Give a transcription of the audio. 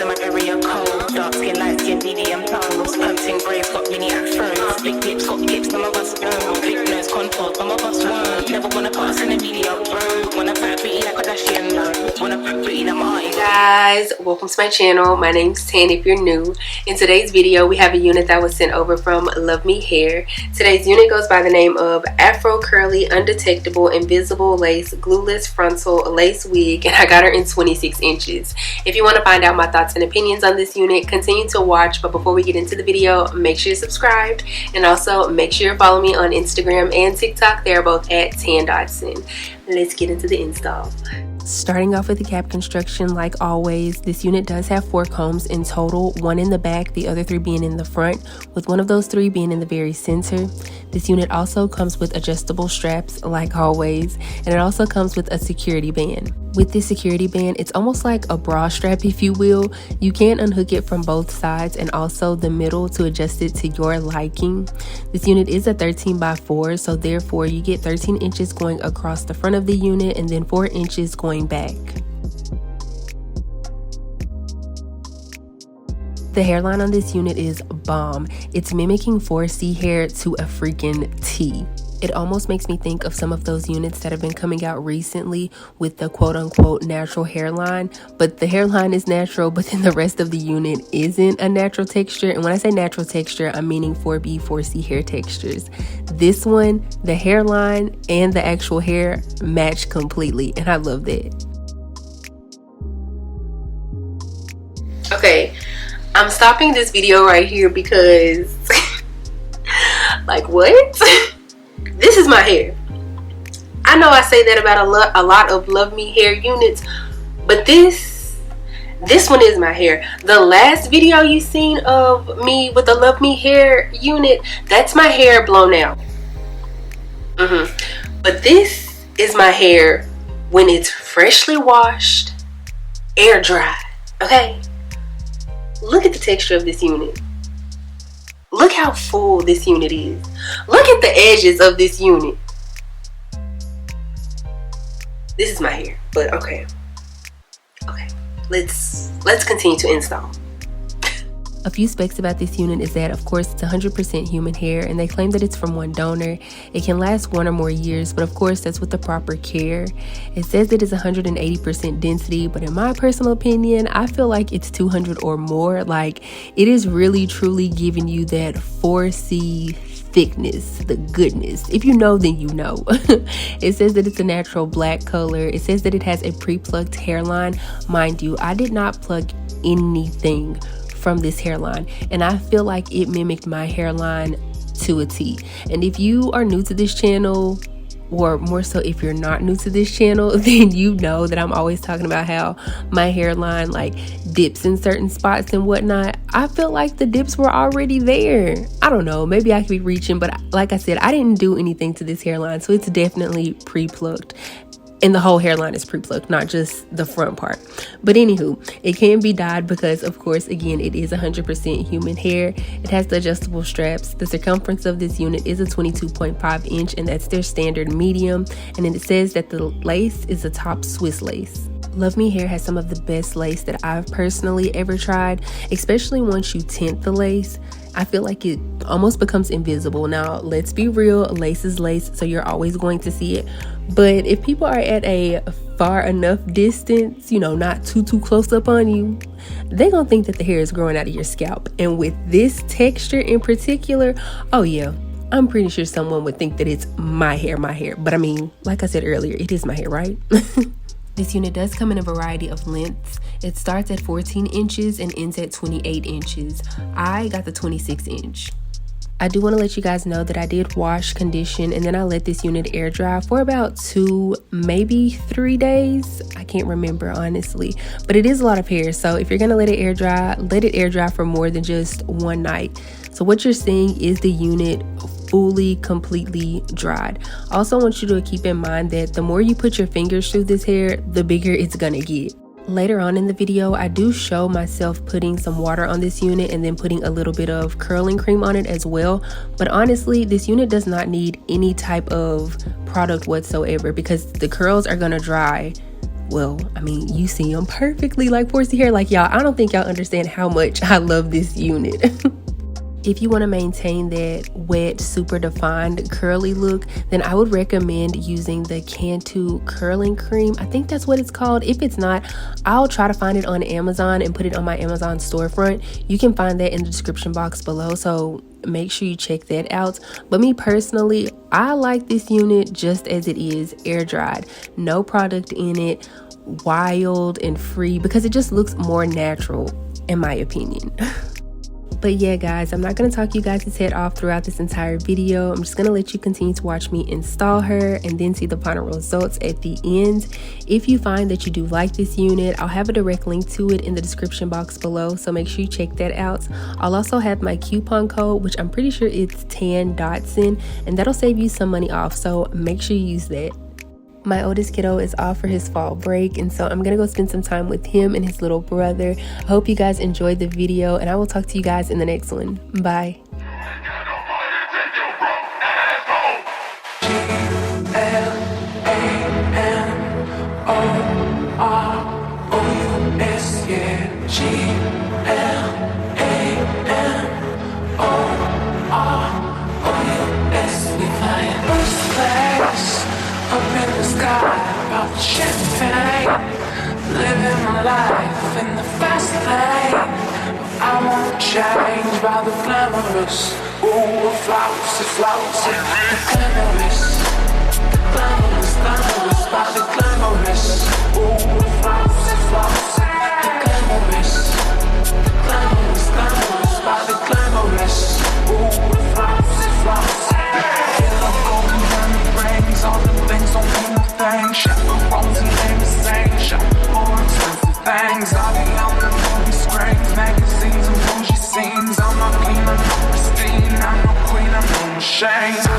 in my area cold. Dark skin, light skin, medium tones. Pumping braids, got mini afros. Big lips, got hips, some of us don't. Big nose, contours, some of us won't. Never wanna put us in a medium road. Wanna fat pretty like a Kardashian, no. Wanna fat pretty like my Hey guys, welcome to my channel. My name's Tan if you're new. In today's video, we have a unit that was sent over from LuvMe Hair. Today's unit goes by the name of Afro Curly Undetectable Invisible Lace Glueless Frontal Lace Wig, and I got her in 26 inches. If you want to find out my thoughts and opinions on this unit, continue to watch. But before we get into the video, make sure you're subscribed, and also make sure you follow me on Instagram and TikTok. They're both at Tan Dotson. Let's get into the install. Starting off with the cap construction, like always, this unit does have 4 combs in total, 1 in the back, the other 3 being in the front, with one of those 3 being in the very center. This unit also comes with adjustable straps, like always, and it also comes with a security band. With this security band, it's almost like a bra strap, if you will. You can unhook it from both sides and also the middle to adjust it to your liking. This unit is a 13x4, so therefore you get 13 inches going across the front of the unit and then 4 inches going back. The hairline on this unit is bomb. It's mimicking 4C hair to a freaking T. It almost makes me think of some of those units that have been coming out recently with the quote-unquote natural hairline, but the hairline is natural, but then the rest of the unit isn't a natural texture. And when I say natural texture, I'm meaning 4B, 4C hair textures. This one, the hairline and the actual hair match completely, and I love that. Okay, I'm stopping this video right here because like, what? This is my hair. I know I say that about a lot of LuvMe hair units, but this one is my hair. The last video you seen of me with the LuvMe hair unit, that's my hair blown out. But this is my hair when it's freshly washed, air dried. Okay? Look at the texture of this unit. Look how full this unit is. Look at the edges of this unit. This is my hair, but okay. Okay, let's continue to install. A few specs about this unit is that, of course, it's 100% human hair, and they claim that it's from one donor. It can last 1 or more years, but of course, that's with the proper care. It says it is 180% density, but in my personal opinion, I feel like it's 200 or more. Like, it is really, truly giving you that 4C thickness, the goodness. If you know, then you know. It says that it's a natural black color. It says that it has a pre-plucked hairline. Mind you, I did not plug anything from this hairline, and I feel like it mimicked my hairline to a T. And if you are new to this channel, or more so if you're not new to this channel, then you know that I'm always talking about how my hairline like dips in certain spots and whatnot. I feel like the dips were already there. I don't know, maybe I could be reaching, but like I said, I didn't do anything to this hairline, so it's definitely pre-plucked. And the whole hairline is pre-plucked, not just the front part. But anywho, it can be dyed because, of course, again, it is 100% human hair. It has the adjustable straps. The circumference of this unit is a 22.5 inch, and that's their standard medium. And then it says that the lace is a top Swiss lace. LuvMe Hair has some of the best lace that I've personally ever tried, especially once you tint the lace. I feel like it almost becomes invisible. Now, let's be real, lace is lace, so you're always going to see it. But if people are at a far enough distance, you know, not too close up on you, they're gonna think that the hair is growing out of your scalp. And with this texture in particular, oh yeah, I'm pretty sure someone would think that it's my hair. But I mean, like I said earlier, it is my hair, right? This unit does come in a variety of lengths. It starts at 14 inches and ends at 28 inches. I got the 26 inch. I do want to let you guys know that I did wash, condition, and then I let this unit air dry for about 2, maybe 3 days. I can't remember, honestly, but it is a lot of hair. So if you're going to let it air dry for more than just one night. So what you're seeing is the unit fully, completely dried. Also, I want you to keep in mind that the more you put your fingers through this hair, the bigger it's going to get. Later on in the video, I do show myself putting some water on this unit and then putting a little bit of curling cream on it as well. But honestly, this unit does not need any type of product whatsoever because the curls are going to dry Well, I mean, you see them perfectly like 4C hair. Like, y'all, I don't think y'all understand how much I love this unit. If you want to maintain that wet, super defined, curly look, then I would recommend using the Cantu curling cream. I think that's what it's called. If it's not, I'll try to find it on Amazon and put it on my Amazon storefront. You can find that in the description box below, so make sure you check that out. But me personally, I like this unit just as it is, air dried. No product in it, wild and free, because it just looks more natural in my opinion. But yeah, guys, I'm not going to talk you guys' head off throughout this entire video. I'm just going to let you continue to watch me install her and then see the final results at the end. If you find that you do like this unit, I'll have a direct link to it in the description box below, so make sure you check that out. I'll also have my coupon code, which I'm pretty sure it's tan Dotson, and that'll save you some money off, so make sure you use that. My oldest kiddo is off for his fall break, and so I'm gonna go spend some time with him and his little brother. I hope you guys enjoyed the video, and I will talk to you guys in the next one. Bye. Champagne, living my life in the fast lane. I won't change by the glamorous. Ooh, it floats, the glamorous, glamorous by the glamorous. Ooh, it floats, the glamorous, glamorous by the glamorous. Ooh, it floats. Feel like golden diamond rings, all the things don't mean a thing. Chaperones and limousines, shop more expensive things. I'll be on the movie screens, magazines and bougie scenes. I'm not clean, I'm not pristine, I'm no queen, I'm no machine.